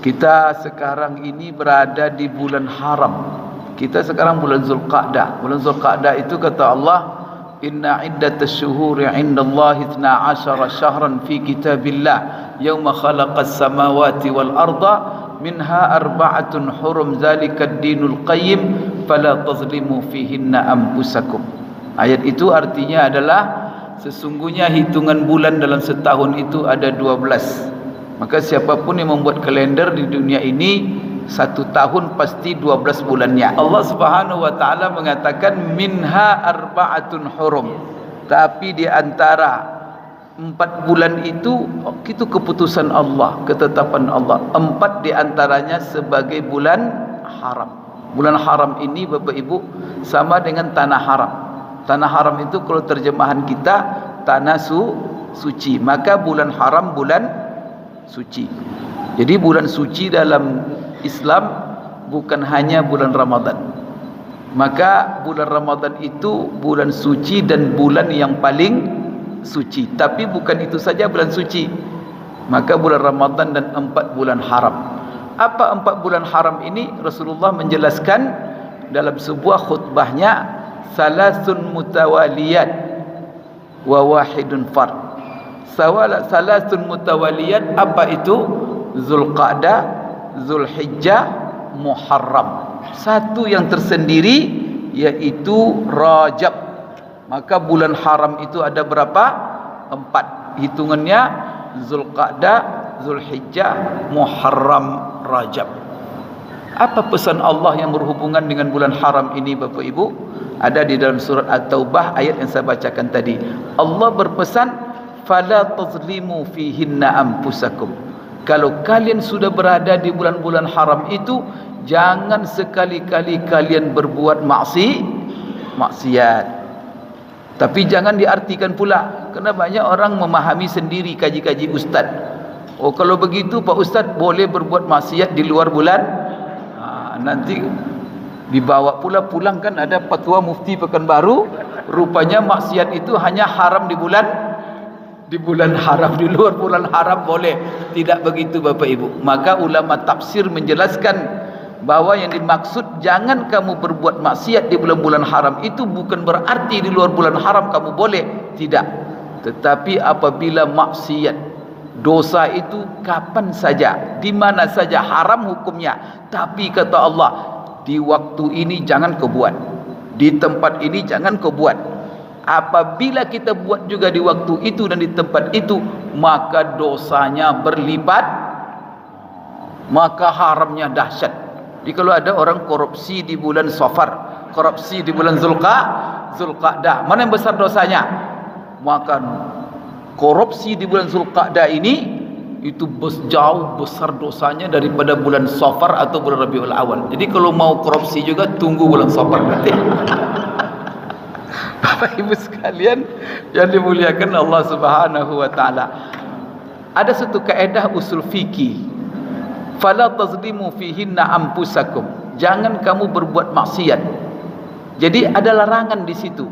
Kita sekarang ini berada di bulan haram. Kita sekarang bulan Zulqa'dah. Bulan Zulqa'dah itu kata Allah, inna iddatasy syuhuri 'indallahi 12 syahran fi kitabillah yauma khalaqas samawati wal arda minha arba'atun hurum zalikad dinul qayyim fala tazlimu fihinna anfusakum. Ayat itu artinya adalah sesungguhnya hitungan bulan dalam setahun itu ada 12. Maka siapapun yang membuat kalender di dunia ini, satu tahun pasti 12 bulannya. Allah Subhanahu wa taala mengatakan minha arba'atun hurum. Tapi di antara 4 bulan itu keputusan Allah, ketetapan Allah. 4 di antaranya sebagai bulan haram. Bulan haram ini Bapak Ibu sama dengan tanah haram. Tanah haram itu kalau terjemahan kita tanah suci. Maka bulan haram bulan suci. Jadi bulan suci dalam Islam bukan hanya bulan Ramadan. Maka bulan Ramadan itu bulan suci dan bulan yang paling suci. Tapi bukan itu saja bulan suci. Maka bulan Ramadan dan 4 bulan haram. Apa 4 bulan haram ini? Rasulullah menjelaskan dalam sebuah khutbahnya, salasun mutawaliyat wa wahidun fard. Salasun mutawaliyat, apa itu? Zulqa'dah, Zulhijjah, Muharram. Satu yang tersendiri yaitu Rajab. Maka bulan haram itu ada berapa? 4. Hitungannya Zulqa'dah, Zulhijjah, Muharram, Rajab. Apa pesan Allah yang berhubungan dengan bulan haram ini Bapak Ibu? Ada di dalam surat At-Taubah ayat yang saya bacakan tadi. Allah berpesan, fala tazlimu fihinna anfusakum. Kalau kalian sudah berada di bulan-bulan haram itu, jangan sekali-kali kalian berbuat maksiat. Tapi jangan diartikan pula, kerana banyak orang memahami sendiri kaji-kaji ustaz. Oh, kalau begitu Pak Ustaz boleh berbuat maksiat di luar bulan. Nanti dibawa pula pulang, kan ada fatwa Mufti Pekanbaru, rupanya maksiat itu hanya haram di bulan haram, di luar bulan haram boleh. Tidak begitu Bapak Ibu. Maka ulama tafsir menjelaskan bahwa yang dimaksud jangan kamu berbuat maksiat di bulan-bulan haram itu bukan berarti di luar bulan haram kamu boleh. Tidak. Tetapi apabila maksiat, dosa itu kapan saja, di mana saja haram hukumnya. Tapi kata Allah, di waktu ini jangan kau buat, di tempat ini jangan kau buat. Apabila kita buat juga di waktu itu dan di tempat itu, maka dosanya berlipat, maka haramnya dahsyat. Jadi kalau ada orang korupsi di bulan Safar, korupsi di bulan Zulqa'dah, mana yang besar dosanya? Maka korupsi di bulan Zulqa'dah ini itu jauh besar dosanya daripada bulan Safar atau bulan Rabiul Awal. Jadi kalau mau korupsi juga tunggu bulan Safar nanti. Bapak Ibu sekalian yang dimuliakan Allah Subhanahu wa taala. Ada satu kaedah usul fikih. Fala tazlimu fihinna anfusakum. Jangan kamu berbuat maksiat. Jadi ada larangan di situ.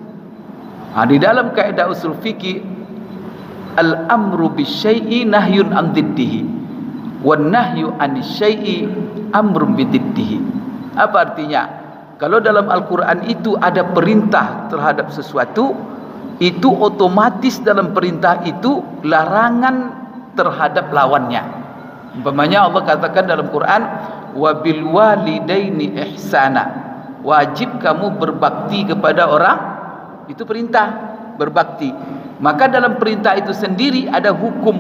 Di dalam kaedah usul fikih, al-amru bisyai'i nahyun an diddihi wan nahyu an syai'i amrun bididdihi. Apa artinya? Kalau dalam Al-Quran itu ada perintah terhadap sesuatu, itu otomatis dalam perintah itu larangan terhadap lawannya. Umpamanya Allah katakan dalam Quran, wabil walidaini ihsana. Wajib kamu berbakti kepada orang, itu perintah berbakti. Maka dalam perintah itu sendiri ada hukum.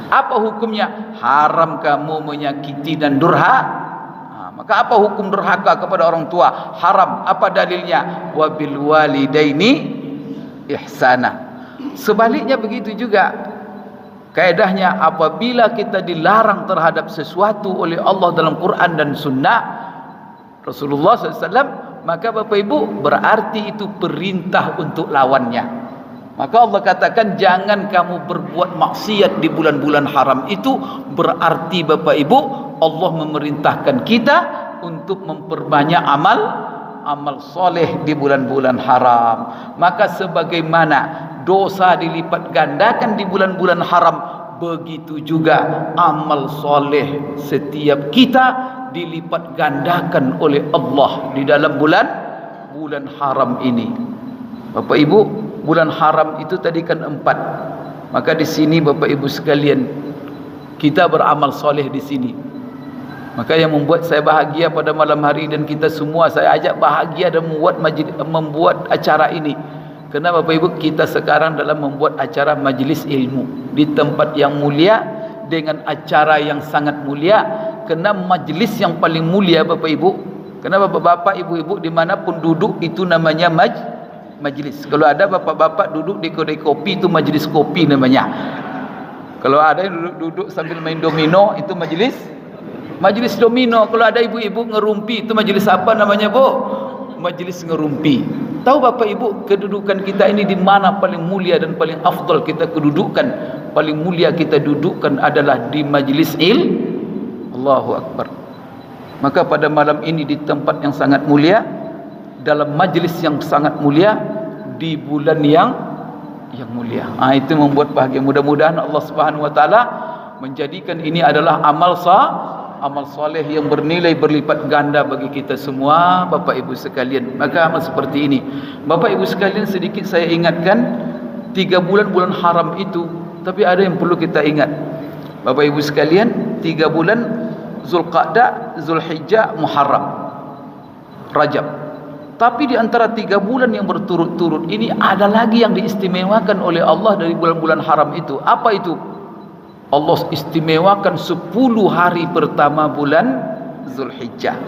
Apa hukumnya? Haram kamu menyakiti dan durhaka. Maka apa hukum durhaka kepada orang tua? Haram. Apa dalilnya? Wabil walidaini ihsana. Sebaliknya begitu juga kaedahnya, apabila kita dilarang terhadap sesuatu oleh Allah dalam Quran dan Sunnah Rasulullah SAW, maka Bapak Ibu berarti itu perintah untuk lawannya. Maka Allah katakan jangan kamu berbuat maksiat di bulan-bulan haram. Itu berarti Bapak Ibu Allah memerintahkan kita untuk memperbanyak amal soleh di bulan-bulan haram. Maka sebagaimana dosa dilipat gandakan di bulan-bulan haram, begitu juga amal soleh setiap kita dilipat gandakan oleh Allah di dalam bulan haram ini. Bapak Ibu, bulan haram itu tadi kan 4. Maka di sini Bapak Ibu sekalian, kita beramal soleh di sini. Maka yang membuat saya bahagia pada malam hari dan kita semua saya ajak bahagia dan membuat acara ini. Kerana Bapak Ibu, kita sekarang dalam membuat acara majlis ilmu di tempat yang mulia dengan acara yang sangat mulia. Kerana majlis yang paling mulia Bapak Ibu, kerana bapak-bapak, ibu-ibu dimanapun duduk itu namanya majlis. Kalau ada bapak-bapak duduk di kedai kopi itu majlis kopi namanya. Kalau ada yang duduk sambil main domino itu majlis domino. Kalau ada ibu-ibu ngerumpi itu majlis apa namanya, Bu? Majlis ngerumpi. Tahu Bapak Ibu, kedudukan kita ini di mana paling mulia dan paling afdal kita kedudukan, paling mulia kita dudukkan adalah di majlis Allahu Akbar. Maka pada malam ini di tempat yang sangat mulia, dalam majlis yang sangat mulia, di bulan yang mulia. Itu membuat bahagia. Mudah-mudahan Allah Subhanahu wa taala menjadikan ini adalah amal soleh yang bernilai berlipat ganda bagi kita semua, Bapak Ibu sekalian. Maka amal seperti ini, Bapak Ibu sekalian, sedikit saya ingatkan 3 bulan haram itu. Tapi ada yang perlu kita ingat, Bapak Ibu sekalian, 3 bulan Zulqa'dah, Zulhijjah, Muharram, Rajab. Tapi di antara 3 bulan yang berturut-turut ini ada lagi yang diistimewakan oleh Allah dari bulan-bulan haram itu. Apa itu? Allah istimewakan 10 hari pertama bulan Zulhijjah.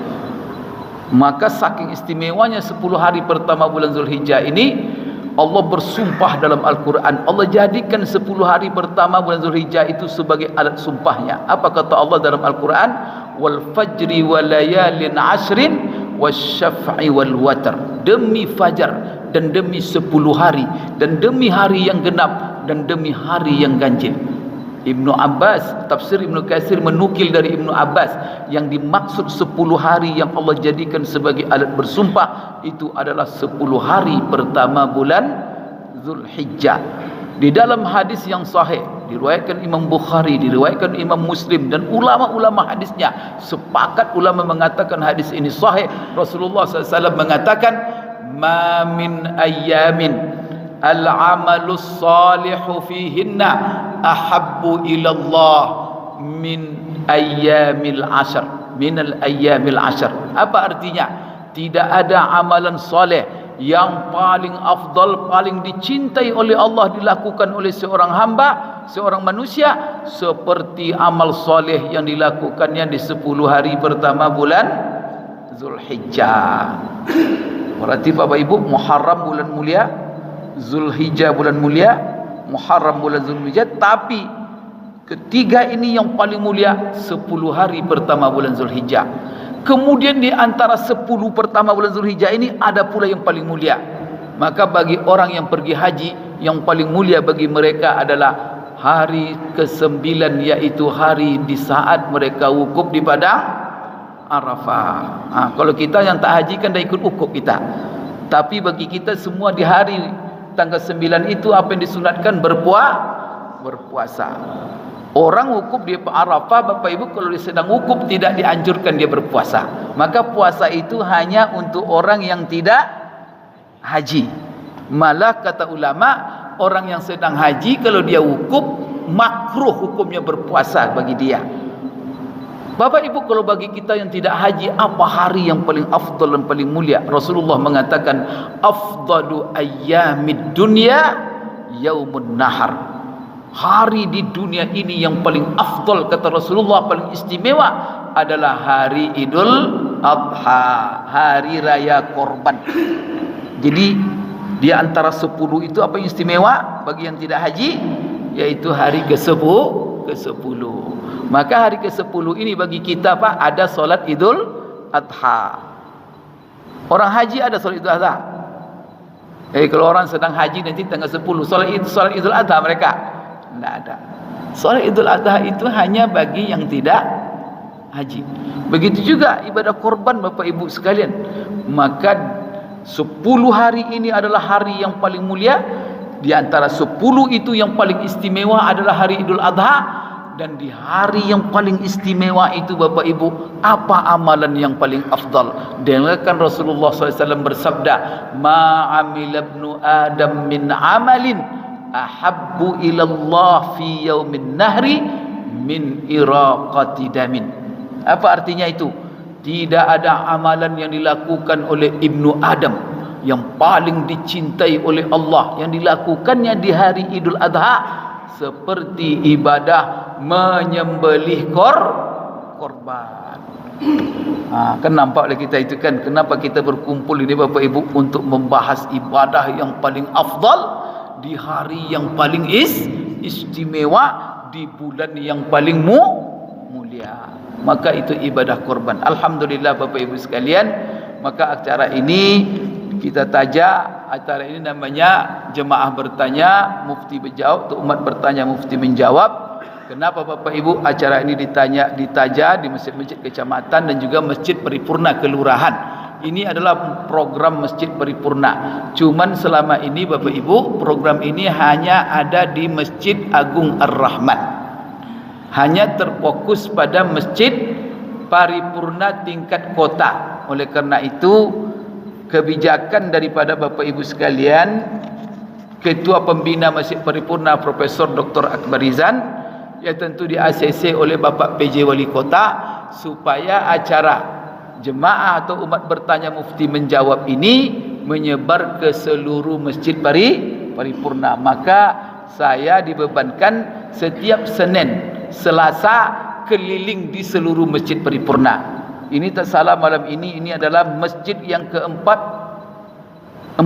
Maka saking istimewanya 10 hari pertama bulan Zulhijjah ini, Allah bersumpah dalam Al-Quran. Allah jadikan 10 hari pertama bulan Zulhijjah itu sebagai alat sumpahnya. Apa kata Allah dalam Al-Quran? Wal fajri wa layalin ashrin wasyaf'i wal watr. Demi fajar dan demi 10 hari dan demi hari yang genap dan demi hari yang ganjil. Ibnu Abbas, tafsir Ibnu Katsir menukil dari Ibnu Abbas, yang dimaksud 10 hari yang Allah jadikan sebagai alat bersumpah itu adalah 10 hari pertama bulan Zulhijjah. Di dalam hadis yang sahih diriwayatkan Imam Bukhari, diriwayatkan Imam Muslim, dan ulama-ulama hadisnya sepakat ulama mengatakan hadis ini sahih. Rasulullah SAW mengatakan, ma min ayyamin al-amalus salihu fihinna ahabbu ilallah min ayyamil ashar, minal ayyamil ashar. Apa artinya? Tidak ada amalan soleh yang paling afdal, paling dicintai oleh Allah dilakukan oleh seorang hamba, seorang manusia, seperti amal soleh yang dilakukannya di 10 hari pertama bulan Zulhijjah. Berarti Bapak Ibu, Muharram bulan mulia, Zulhijjah bulan mulia, Muharram bulan Zulhijjah, tapi ketiga ini yang paling mulia 10 hari pertama bulan Zulhijjah. Kemudian di antara 10 pertama bulan Zulhijjah ini ada pula yang paling mulia. Maka bagi orang yang pergi haji, yang paling mulia bagi mereka adalah hari ke-9, yaitu hari di saat mereka wukuf di padang Arafah. Kalau kita yang tak haji kan dah ikut wukuf kita. Tapi bagi kita semua di hari tanggal 9 itu apa yang disunatkan? Berpuasa. Orang wukuf di Arafah, Bapak Ibu, kalau dia sedang wukuf tidak dianjurkan dia berpuasa. Maka puasa itu hanya untuk orang yang tidak haji. Malah kata ulama, orang yang sedang haji kalau dia wukuf, makruh hukumnya berpuasa bagi dia. Bapak Ibu, kalau bagi kita yang tidak haji, apa hari yang paling afdal dan paling mulia? Rasulullah mengatakan, afdalu ayyamid dunya yaumun nahar. Hari di dunia ini yang paling afdal, kata Rasulullah, paling istimewa adalah hari Idul Adha, hari raya korban. Jadi di antara 10 itu apa yang istimewa bagi yang tidak haji? Yaitu hari ke-10. Maka hari ke-10 ini bagi kita Pak, ada solat Idul Adha. Orang haji ada solat Idul Adha. Kalau orang sedang haji nanti tanggal 10 solat Idul Adha mereka tidak ada. Solat Idul Adha itu hanya bagi yang tidak haji. Begitu juga ibadah korban Bapak Ibu sekalian. Maka 10 hari ini adalah hari yang paling mulia. Di antara 10 itu yang paling istimewa adalah hari Idul Adha. Dan di hari yang paling istimewa itu Bapak Ibu, apa amalan yang paling afdal? Dengarkan Rasulullah SAW bersabda, ma'amila ibnu Adam min amalin ahabbu ilallah fi yaumin nahri min iraqati damin. Apa artinya itu? Tidak ada amalan yang dilakukan oleh Ibnu Adam yang paling dicintai oleh Allah, yang dilakukannya di hari Idul Adha, seperti ibadah menyembelih korban. Kan nampak oleh kita itu kan, kenapa kita berkumpul ini Bapak Ibu untuk membahas ibadah yang paling afdal di hari yang paling istimewa, di bulan yang paling mulia. Maka itu ibadah korban. Alhamdulillah Bapak Ibu sekalian, maka acara ini kita taja, acara ini namanya jemaah bertanya, mufti menjawab, atau umat bertanya, mufti menjawab. Kenapa Bapak Ibu acara ini ditaja di masjid-masjid kecamatan dan juga masjid paripurna kelurahan? Ini adalah program masjid paripurna. Cuman selama ini Bapak Ibu, program ini hanya ada di Masjid Agung Ar-Rahman. Hanya terfokus pada masjid paripurna tingkat kota. Oleh karena itu, kebijakan daripada Bapak Ibu sekalian, Ketua Pembina Masjid Paripurna Profesor Dr. Akbar Rizan, yang tentu di-ACC oleh Bapak PJ Wali Kota, supaya acara jemaah atau umat bertanya mufti menjawab ini menyebar ke seluruh masjid paripurna. Maka saya dibebankan setiap Senin, Selasa keliling di seluruh masjid paripurna. Ini tak salah malam ini adalah masjid yang ke-48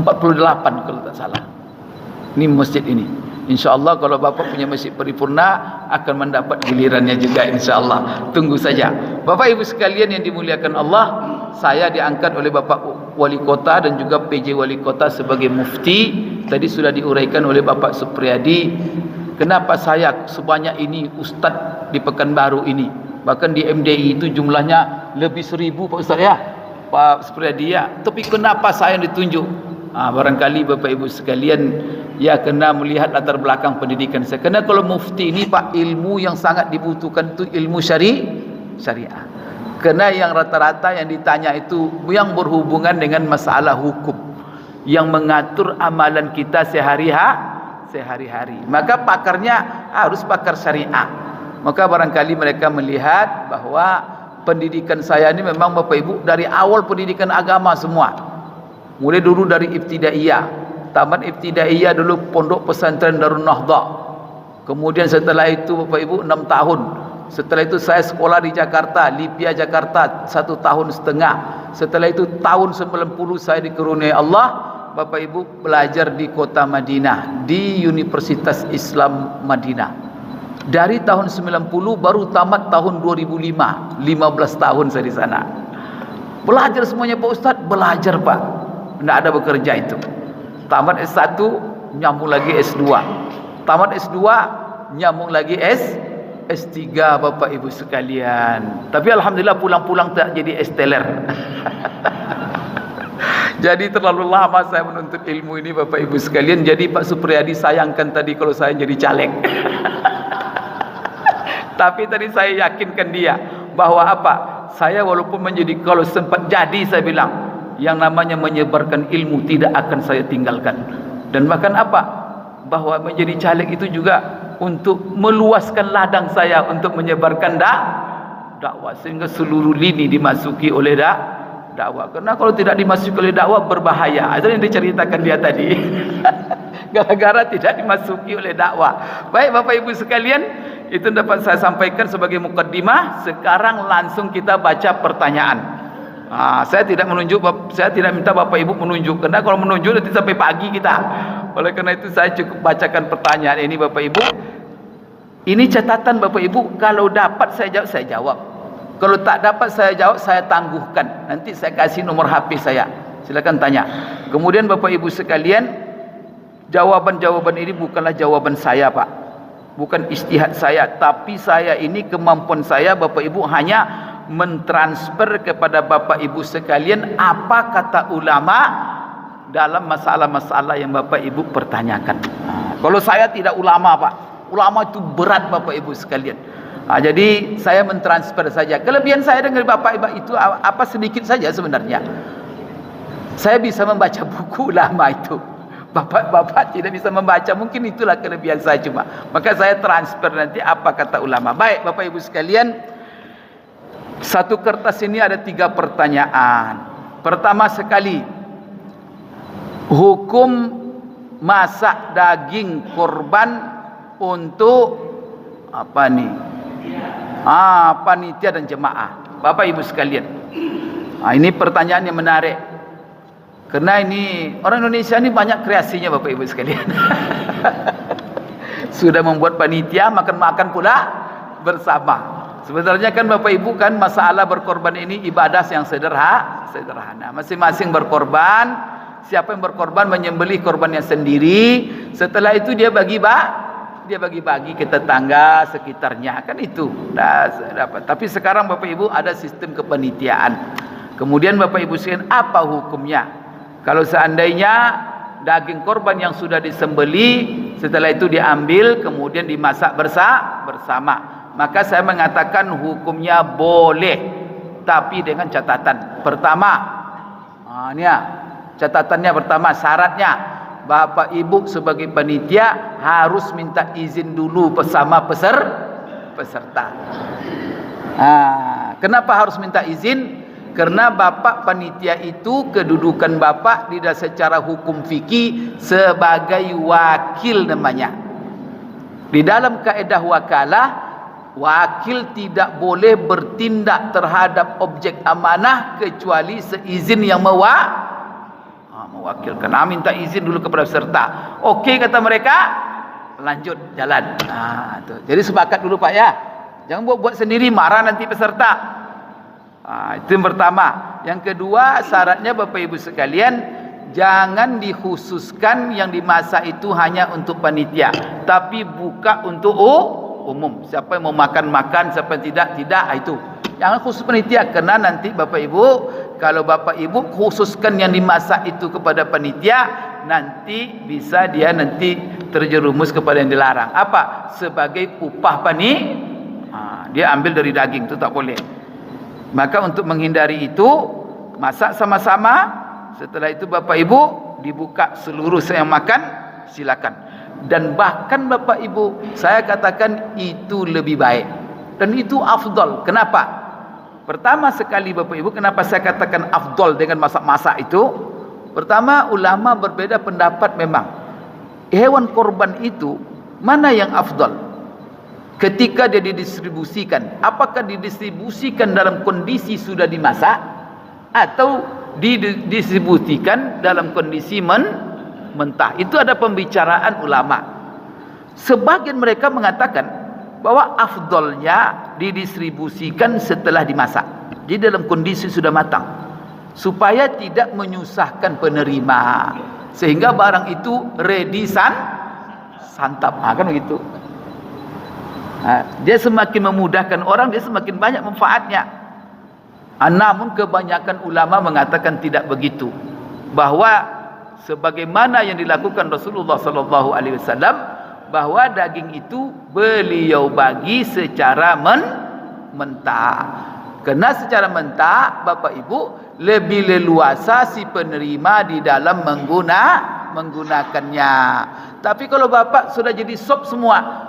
kalau tak salah. Ini masjid ini. InsyaAllah kalau Bapak punya masjid paripurna akan mendapat gilirannya juga, insyaAllah. Tunggu saja. Bapak Ibu sekalian yang dimuliakan Allah, saya diangkat oleh Bapak Wali Kota dan juga PJ Wali Kota sebagai mufti. Tadi sudah diuraikan oleh Bapak Supriyadi. Kenapa saya sebanyak ini ustaz di Pekanbaru ini? Bahkan di MDI itu jumlahnya lebih 1000 Pak Ustaz ya, Pak Supriyadi ya. Tapi kenapa saya yang ditunjuk? Barangkali Bapak Ibu sekalian ya kena melihat latar belakang pendidikan saya. Karena kalau mufti ini Pak, ilmu yang sangat dibutuhkan itu ilmu syariah. Karena yang rata-rata yang ditanya itu yang berhubungan dengan masalah hukum, yang mengatur amalan kita sehari-hari. Maka pakarnya harus pakar syariah. Maka barangkali mereka melihat bahwa pendidikan saya ini memang Bapak Ibu dari awal pendidikan agama semua. Mulai dulu dari ibtidaiyah, tamat ibtidaiyah dulu pondok pesantren Darun Nahdhah. Kemudian setelah itu Bapak Ibu 6 tahun. Setelah itu saya sekolah di Jakarta, Lipia Jakarta 1 tahun setengah. Setelah itu tahun 90 saya dikaruniai Allah Bapak Ibu belajar di kota Madinah, di Universitas Islam Madinah. Dari tahun 90 baru tamat tahun 2005, 15 tahun saya di sana. Belajar semuanya Pak Ustaz, belajar Pak. Tidak ada bekerja itu. Tamat S1, nyambung lagi S2. Tamat S2, nyambung lagi S3 Bapak Ibu sekalian. Tapi alhamdulillah pulang-pulang tak jadi S-teler. Jadi terlalu lama saya menuntut ilmu ini Bapak Ibu sekalian. Jadi Pak Supriyadi sayangkan tadi kalau saya jadi caleg. Tapi tadi saya yakinkan dia bahwa apa? Saya walaupun menjadi, kalau sempat jadi saya bilang, yang namanya menyebarkan ilmu tidak akan saya tinggalkan. Dan bahkan apa? Bahwa menjadi caleg itu juga untuk meluaskan ladang saya untuk menyebarkan dakwah sehingga seluruh lini dimasuki oleh dakwah. Karena kalau tidak dimasuki oleh dakwah berbahaya. Itu yang diceritakan dia tadi. Gara-gara tidak dimasuki oleh dakwah. Baik Bapak Ibu sekalian, itu dapat saya sampaikan sebagai mukaddimah. Sekarang langsung kita baca pertanyaan. Saya tidak minta Bapak Ibu menunjuk, karena kalau menunjuk nanti sampai pagi kita. Oleh karena itu saya cukup bacakan pertanyaan ini Bapak Ibu. Ini catatan Bapak Ibu, kalau dapat saya jawab. Kalau tak dapat saya jawab, saya tangguhkan. Nanti saya kasih nomor HP saya. Silakan tanya. Kemudian Bapak Ibu sekalian, jawaban-jawaban ini bukanlah jawaban saya Pak. Bukan ijtihad saya, tapi saya ini kemampuan saya Bapak Ibu hanya mentransfer kepada Bapak Ibu sekalian apa kata ulama dalam masalah-masalah yang Bapak Ibu pertanyakan. Kalau saya tidak ulama, Pak. Ulama itu berat, Bapak Ibu sekalian. Jadi saya mentransfer saja. Kelebihan saya dengan Bapak Ibu itu apa sedikit saja sebenarnya. Saya bisa membaca buku ulama itu. Bapak-bapak tidak bisa membaca, mungkin itulah kelebihan saya cuma. Maka saya transfer nanti apa kata ulama. Baik Bapak Ibu sekalian, satu kertas ini ada 3 pertanyaan. Pertama sekali, hukum masak daging korban untuk apa nih? Panitia dan jemaah. Bapak Ibu sekalian, ini pertanyaan yang menarik. Karena ini orang Indonesia ini banyak kreasinya Bapak Ibu sekalian. Sudah membuat panitia, makan-makan pula bersama. Sebenarnya kan Bapak Ibu kan masalah berkorban ini ibadah yang sederhana. Masing-masing berkorban. Siapa yang berkorban menyembelih korbannya sendiri. Setelah itu dia bagi-bagi ke tetangga sekitarnya. Kan itu. Tapi sekarang Bapak Ibu ada sistem kepanitiaan. Kemudian Bapak Ibu sekalian, apa hukumnya? Kalau seandainya daging korban yang sudah disembeli, setelah itu diambil kemudian dimasak bersama, maka saya mengatakan hukumnya boleh, tapi dengan catatan. Pertama, ini ya, catatannya pertama, syaratnya Bapak Ibu sebagai panitia harus minta izin dulu bersama peserta. Kenapa harus minta izin? Karena Bapak panitia itu kedudukan Bapak tidak secara hukum fikih sebagai wakil namanya. Di dalam kaedah wakalah, wakil tidak boleh bertindak terhadap objek amanah kecuali seizin yang mewakilkan. Minta izin dulu kepada peserta. Okey kata mereka, lanjut jalan. Jadi sepakat dulu Pak ya. Jangan buat sendiri, marah nanti peserta. Itu yang pertama. Yang kedua, syaratnya Bapak Ibu sekalian, jangan dikhususkan yang dimasak itu hanya untuk panitia, tapi buka untuk umum. Siapa yang mau makan, siapa yang tidak, itu. Jangan khusus panitia, karena nanti Bapak Ibu, kalau Bapak Ibu khususkan yang dimasak itu kepada panitia, nanti bisa dia nanti terjerumus kepada yang dilarang. Apa? Sebagai upah dia ambil dari daging, itu tak boleh. Maka untuk menghindari itu, masak sama-sama. Setelah itu Bapak Ibu dibuka seluruh yang makan, silakan. Dan bahkan Bapak Ibu, saya katakan itu lebih baik dan itu afdal. Kenapa? Pertama sekali Bapak Ibu, kenapa saya katakan afdal dengan masak-masak itu? Pertama, ulama berbeda pendapat memang. Hewan korban itu mana yang afdal? Ketika dia didistribusikan, apakah didistribusikan dalam kondisi sudah dimasak atau didistribusikan dalam kondisi mentah? Itu ada pembicaraan ulama. Sebagian mereka mengatakan bahwa afdolnya didistribusikan setelah dimasak, jadi dalam kondisi sudah matang, supaya tidak menyusahkan penerima, sehingga barang itu ready santap. Kan begitu. Dia semakin memudahkan orang, dia semakin banyak manfaatnya. Namun kebanyakan ulama mengatakan tidak begitu, bahwa sebagaimana yang dilakukan Rasulullah SAW, bahwa daging itu beliau bagi secara mentah. Karena secara mentah Bapak Ibu lebih leluasa si penerima di dalam menggunakannya. Tapi kalau Bapak sudah jadi sop semua,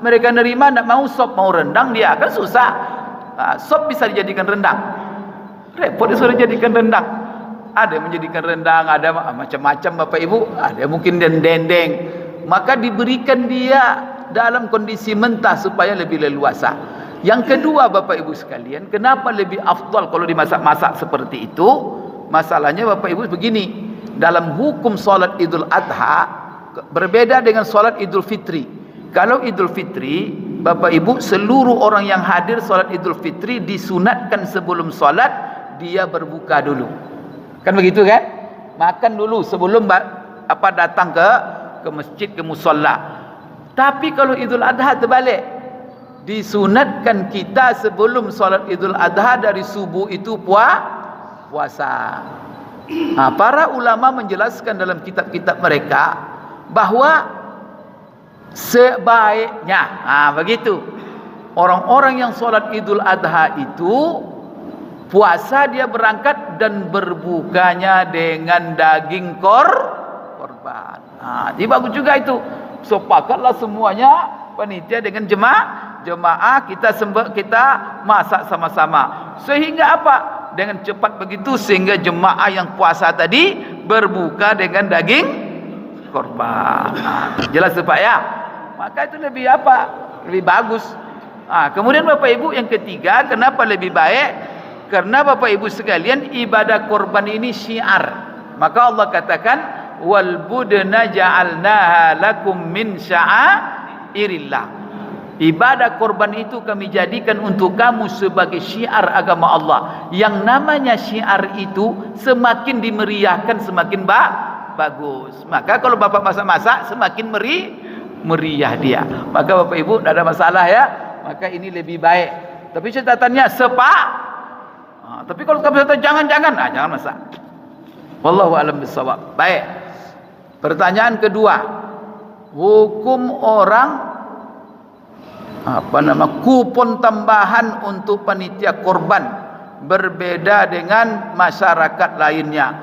mereka nerima, tidak mau sop, mau rendang, dia akan susah. Sop bisa dijadikan rendang, repot dia sudah jadikan rendang. Ada yang menjadikan rendang, ada macam-macam Bapak Ibu, ada mungkin dendeng. Maka diberikan dia dalam kondisi mentah supaya lebih leluasa. Yang kedua Bapak Ibu sekalian, kenapa lebih afdal kalau dimasak-masak seperti itu? Masalahnya Bapak Ibu begini, dalam hukum solat Idul Adha berbeda dengan solat Idul Fitri. Kalau Idul Fitri, Bapak Ibu, seluruh orang yang hadir solat Idul Fitri disunatkan sebelum solat dia berbuka dulu. Kan begitu kan? Makan dulu sebelum datang ke masjid, ke musalla. Tapi kalau Idul Adha terbalik. Disunatkan kita sebelum solat Idul Adha dari subuh itu puasa. Para ulama menjelaskan dalam kitab-kitab mereka bahwa sebaiknya begitu orang-orang yang solat Idul Adha itu puasa dia berangkat dan berbukanya dengan daging korban. Jadi bagus juga itu. Sepakatlah semuanya panitia dengan jemaah kita masak sama-sama. Sehingga apa? Dengan cepat begitu sehingga jemaah yang puasa tadi berbuka dengan daging korban. Jelas Pak ya? Maka itu lebih lebih bagus. Kemudian Bapak Ibu yang ketiga, kenapa lebih baik? Karena Bapak Ibu sekalian, ibadah korban ini syiar. Maka Allah katakan, wal budna ja'alnaha lakum min sya'airillah. Ibadah korban itu kami jadikan untuk kamu sebagai syiar agama Allah. Yang namanya syiar itu semakin dimeriahkan semakin bagus. Maka kalau Bapak masak-masak semakin meriah dia. Maka Bapak Ibu tidak ada masalah ya. Maka ini lebih baik. Tapi catatannya tapi kalau kamu kata jangan jangan masak. Wallahu a'lam bishawab. Baik. Pertanyaan kedua. Hukum orang kupon tambahan untuk panitia korban berbeda dengan masyarakat lainnya.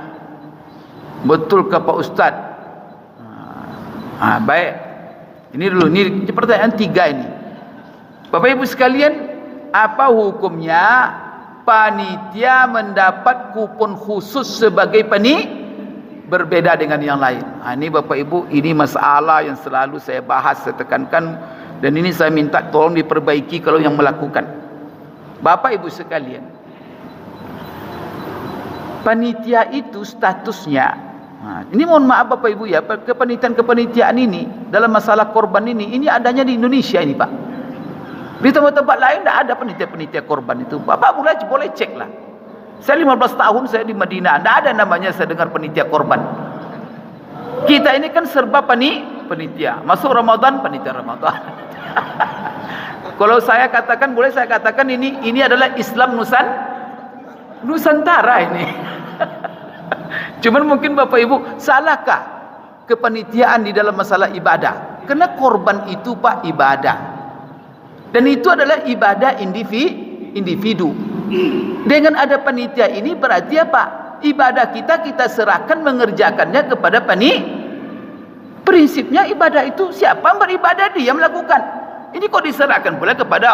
Betul ke Pak Ustaz? Baik. Ini dulu, ini pertanyaan 3 ini. Bapak Ibu sekalian, apa hukumnya panitia mendapat kupon khusus sebagai berbeda dengan yang lain? Ini Bapak Ibu, ini masalah yang selalu saya bahas, saya tekankan. Dan ini saya minta tolong diperbaiki kalau yang melakukan. Bapak Ibu sekalian, panitia itu statusnya, ini mohon maaf Bapak Ibu ya, kepanitiaan ini dalam masalah korban ini adanya di Indonesia ini Pak. Di tempat-tempat lain tidak ada panitia korban itu. Bapak boleh cek lah. Saya 15 tahun saya di Madinah, tidak ada namanya saya dengar panitia korban. Kita ini kan serba panitia. Masuk Ramadan, panitia Ramadan. Kalau saya katakan, boleh saya katakan ini adalah Islam Nusantara ini. Cuman mungkin Bapak Ibu, salahkah kepanitiaan di dalam masalah ibadah? Karena korban itu Pak ibadah. Dan itu adalah ibadah individu. Dengan ada panitia ini berarti apa? Ibadah kita serahkan mengerjakannya kepada prinsipnya ibadah itu siapa beribadah dia melakukan. Ini kok diserahkan pula kepada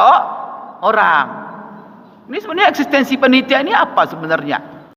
orang. Ini sebenarnya eksistensi panitia ini apa sebenarnya?